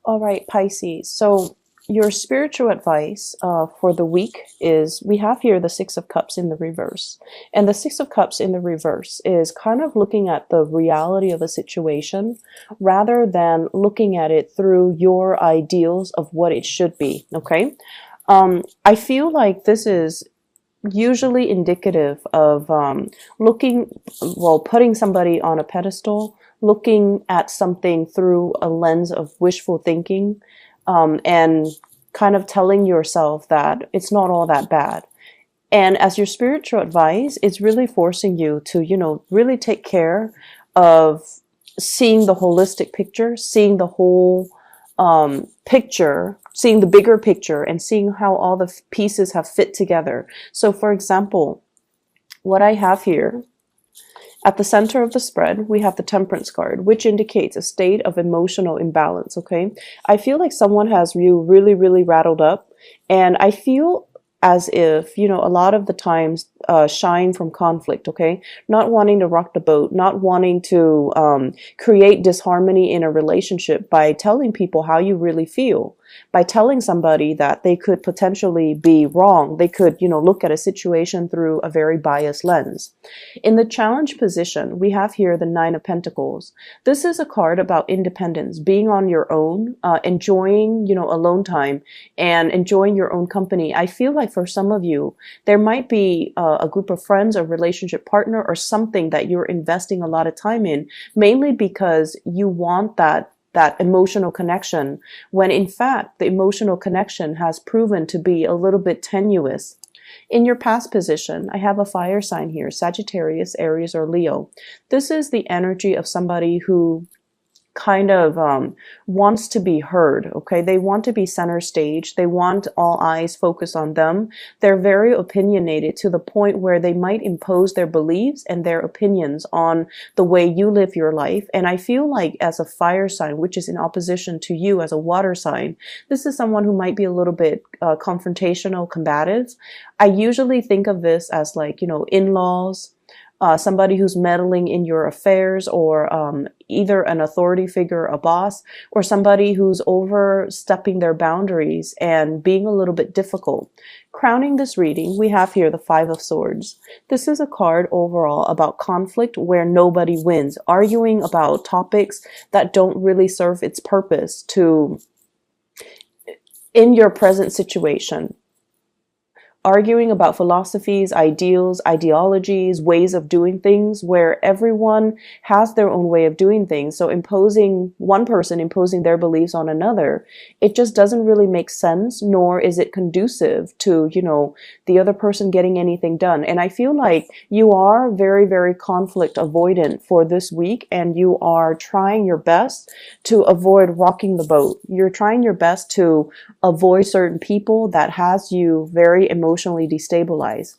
All right, Pisces. So your spiritual advice for the week is we have here the Six of Cups in the reverse. And the Six of Cups in the reverse is kind of looking at the reality of a situation rather than looking at it through your ideals of what it should be. Okay. I feel like this is usually indicative of putting somebody on a pedestal, looking at something through a lens of wishful thinking, and kind of telling yourself that it's not all that bad. And as your spiritual advice, it's really forcing you to, really take care of seeing the holistic picture, seeing the whole picture, seeing the bigger picture, and seeing how all the pieces have fit together. So, for example, what I have here at the center of the spread, we have the Temperance card, which indicates a state of emotional imbalance. Okay, I feel like someone has you really, really rattled up, and I feel as if, a lot of the times shine from conflict, okay? Not wanting to rock the boat, not wanting to create disharmony in a relationship by telling people how you really feel, by telling somebody that they could potentially be wrong. They could, look at a situation through a very biased lens. In the challenge position, we have here the Nine of Pentacles. This is a card about independence, being on your own, enjoying, alone time and enjoying your own company. I feel like for some of you, there might be a group of friends, a relationship partner, or something that you're investing a lot of time in, mainly because you want that emotional connection, when in fact the emotional connection has proven to be a little bit tenuous. In your past position, I have a fire sign here, Sagittarius, Aries, or Leo. This is the energy of somebody who kind of wants to be heard, okay? They want to be center stage. They want all eyes focused on them. They're very opinionated to the point where they might impose their beliefs and their opinions on the way you live your life. And I feel like as a fire sign, which is in opposition to you as a water sign, this is someone who might be a little bit confrontational, combative. I usually think of this as like, in-laws, somebody who's meddling in your affairs, or either an authority figure, a boss, or somebody who's overstepping their boundaries and being a little bit difficult. Crowning this reading, we have here the Five of Swords. This is a card overall about conflict where nobody wins, arguing about topics that don't really serve its purpose to in your present situation. Arguing about philosophies, ideals, ideologies, ways of doing things, where everyone has their own way of doing things. So one person imposing their beliefs on another, it just doesn't really make sense, nor is it conducive to, the other person getting anything done. And I feel like you are very, very conflict avoidant for this week, and you are trying your best to avoid rocking the boat. You're trying your best to avoid certain people that has you very emotionally destabilized.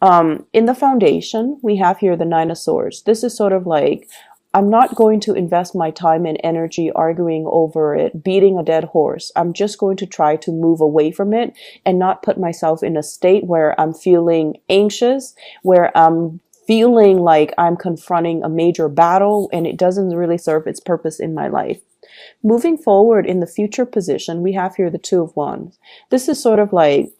In the foundation, we have here the Nine of Swords. This is sort of like, I'm not going to invest my time and energy arguing over it, beating a dead horse. I'm just going to try to move away from it and not put myself in a state where I'm feeling anxious, where I'm feeling like I'm confronting a major battle and it doesn't really serve its purpose in my life. Moving forward in the future position, we have here the Two of Wands. This is sort of like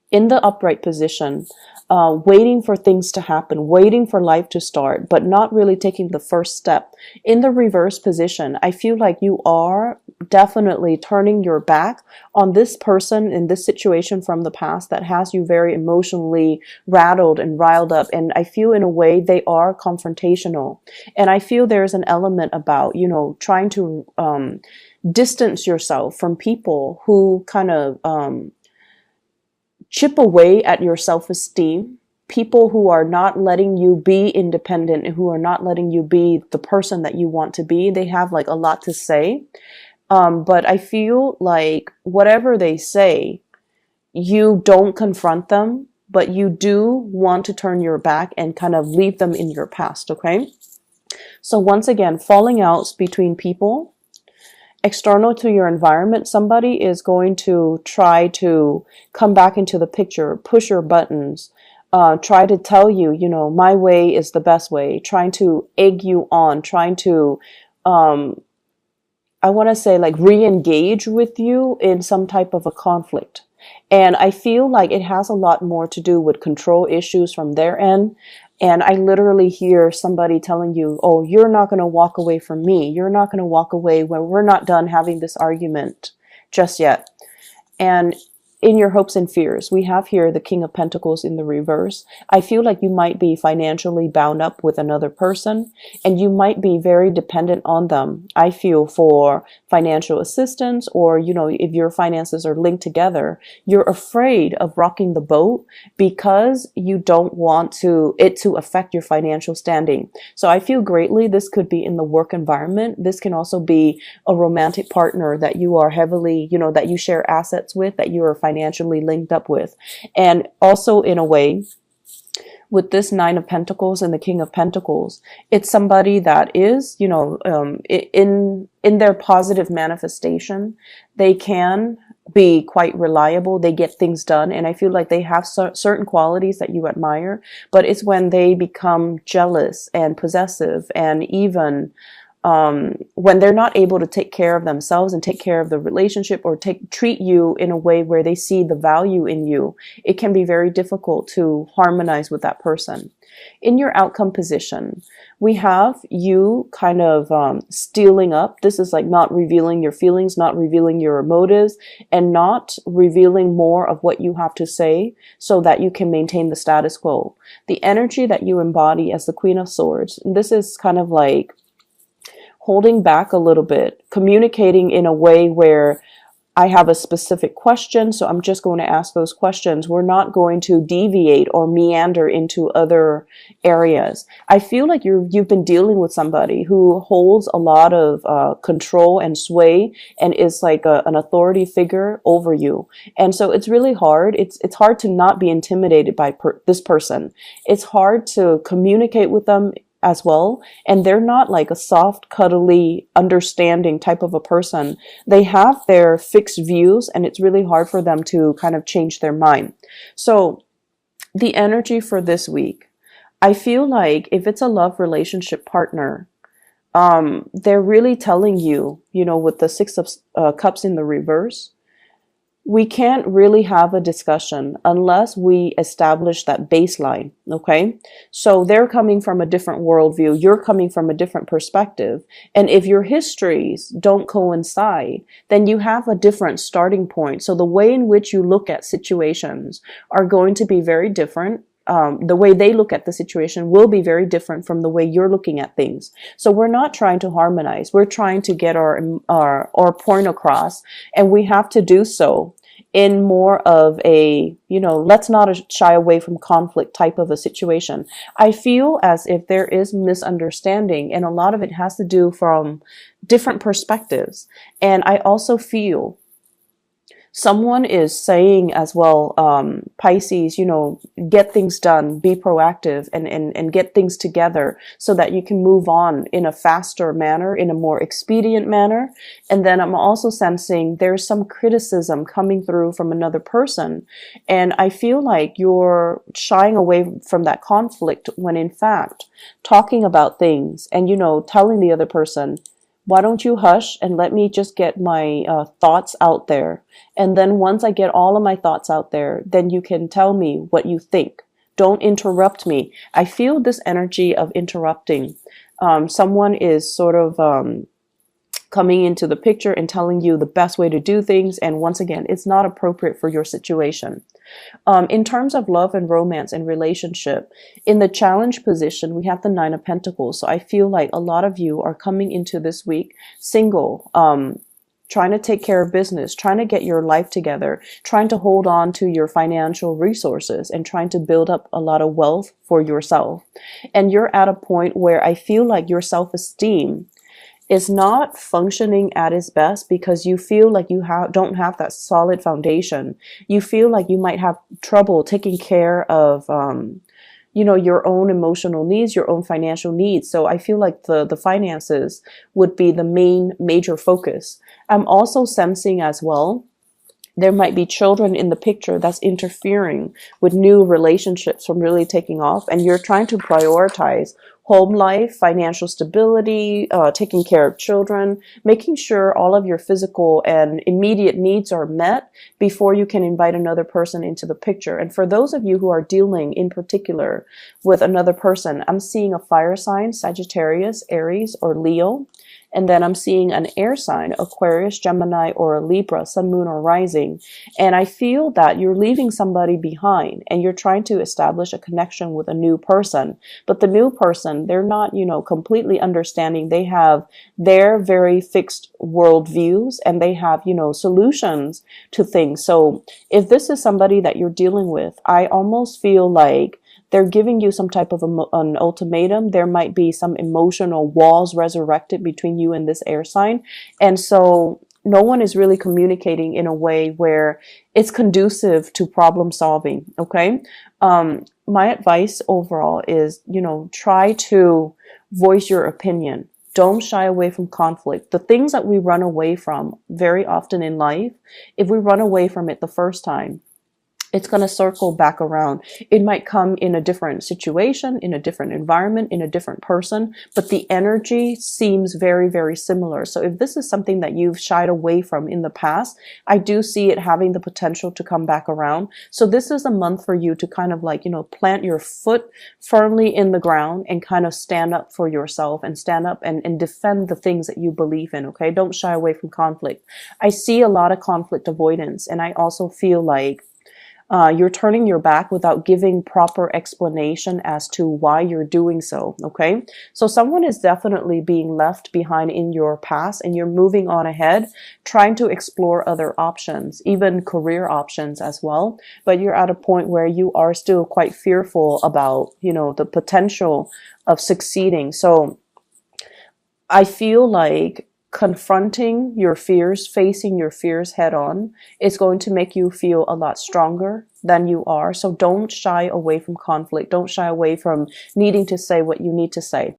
in the upright position, waiting for things to happen, waiting for life to start, but not really taking the first step. In the reverse position, I feel like you are definitely turning your back on this person in this situation from the past that has you very emotionally rattled and riled up. And I feel in a way they are confrontational. And I feel there's an element about, trying to distance yourself from people who kind of chip away at your self-esteem, people who are not letting you be independent and who are not letting you be the person that you want to be. They have like a lot to say. But I feel like whatever they say, you don't confront them, but you do want to turn your back and kind of leave them in your past, okay? So once again, falling outs between people, external to your environment, somebody is going to try to come back into the picture, push your buttons, try to tell you, my way is the best way, trying to egg you on, trying to I want to say like re-engage with you in some type of a conflict. And I feel like it has a lot more to do with control issues from their end. And I literally hear somebody telling you, oh, you're not going to walk away from me. You're not going to walk away when we're not done having this argument just yet. And in your hopes and fears, we have here the King of Pentacles in the reverse. I feel like you might be financially bound up with another person, and you might be very dependent on them. I feel for financial assistance, or, you know, if your finances are linked together, you're afraid of rocking the boat because you don't want it to affect your financial standing. So I feel greatly this could be in the work environment. This can also be a romantic partner that you are heavily, you know, that you share assets with, that you are financially linked up with. And also in a way, with this Nine of Pentacles and the King of Pentacles, it's somebody that is, you know, in their positive manifestation, they can be quite reliable. They get things done. And I feel like they have certain qualities that you admire, but it's when they become jealous and possessive, and even when they're not able to take care of themselves and take care of the relationship, or treat you in a way where they see the value in you, it can be very difficult to harmonize with that person. In your outcome position, we have you kind of stealing up. This is like not revealing your feelings, not revealing your motives, and not revealing more of what you have to say so that you can maintain the status quo. The energy that you embody as the Queen of Swords, this is kind of like holding back a little bit, communicating in a way where I have a specific question, so I'm just going to ask those questions. We're not going to deviate or meander into other areas. I feel like you've been dealing with somebody who holds a lot of control and sway, and is like an authority figure over you. And so it's really hard. It's hard to not be intimidated by this person. It's hard to communicate with them as well. And they're not like a soft, cuddly, understanding type of a person. They have their fixed views, and it's really hard for them to kind of change their mind. So the energy for this week, I feel like if it's a love relationship partner, they're really telling you, you know, with the Six of Cups in the reverse, we can't really have a discussion unless we establish that baseline, okay? So they're coming from a different worldview. You're coming from a different perspective. And if your histories don't coincide, then you have a different starting point. So the way in which you look at situations are going to be very different. The way they look at the situation will be very different from the way you're looking at things. So we're not trying to harmonize. We're trying to get our point across, and we have to do so in more of a, you know, let's not shy away from conflict type of a situation. I feel as if there is misunderstanding, and a lot of it has to do from different perspectives. And I also feel someone is saying as well, Pisces, you know, get things done, be proactive, and get things together so that you can move on in a faster manner, in a more expedient manner. And then I'm also sensing there's some criticism coming through from another person. And I feel like you're shying away from that conflict when in fact talking about things and, you know, telling the other person, why don't you hush and let me just get my thoughts out there. And then once I get all of my thoughts out there, then you can tell me what you think. Don't interrupt me. I feel this energy of interrupting. Someone is sort of coming into the picture and telling you the best way to do things. And once again, it's not appropriate for your situation. In terms of love and romance and relationship, in the challenge position, we have the Nine of Pentacles. So I feel like a lot of you are coming into this week single, trying to take care of business, trying to get your life together, trying to hold on to your financial resources, and trying to build up a lot of wealth for yourself. And you're at a point where I feel like your self-esteem is not functioning at its best because you feel like you don't have that solid foundation. You feel like you might have trouble taking care of, you know, your own emotional needs, your own financial needs. So I feel like the finances would be the major focus. I'm also sensing as well, There might be children in the picture that's interfering with new relationships from really taking off, and you're trying to prioritize home life, financial stability, taking care of children, making sure all of your physical and immediate needs are met before you can invite another person into the picture. And for those of you who are dealing in particular with another person, I'm seeing a fire sign, Sagittarius, Aries, or Leo. And then I'm seeing an air sign, Aquarius, Gemini, or a Libra, Sun, Moon, or Rising. And I feel that you're leaving somebody behind and you're trying to establish a connection with a new person. But the new person, they're not, completely understanding. They have their very fixed worldviews and they have, solutions to things. So if this is somebody that you're dealing with, I almost feel like they're giving you some type of an ultimatum. There might be some emotional walls resurrected between you and this air sign. And so no one is really communicating in a way where it's conducive to problem solving. Okay. My advice overall is, try to voice your opinion. Don't shy away from conflict. The things that we run away from very often in life, if we run away from it the first time, it's going to circle back around. It might come in a different situation, in a different environment, in a different person, but the energy seems very, very similar. So if this is something that you've shied away from in the past, I do see it having the potential to come back around. So this is a month for you to kind of plant your foot firmly in the ground and kind of stand up for yourself and stand up and defend the things that you believe in. Okay. Don't shy away from conflict. I see a lot of conflict avoidance, and I also feel like you're turning your back without giving proper explanation as to why you're doing so, okay? So someone is definitely being left behind in your past and you're moving on ahead, trying to explore other options, even career options as well. But you're at a point where you are still quite fearful about, the potential of succeeding. So I feel like confronting your fears, facing your fears head on, is going to make you feel a lot stronger than you are. So don't shy away from conflict. Don't shy away from needing to say what you need to say.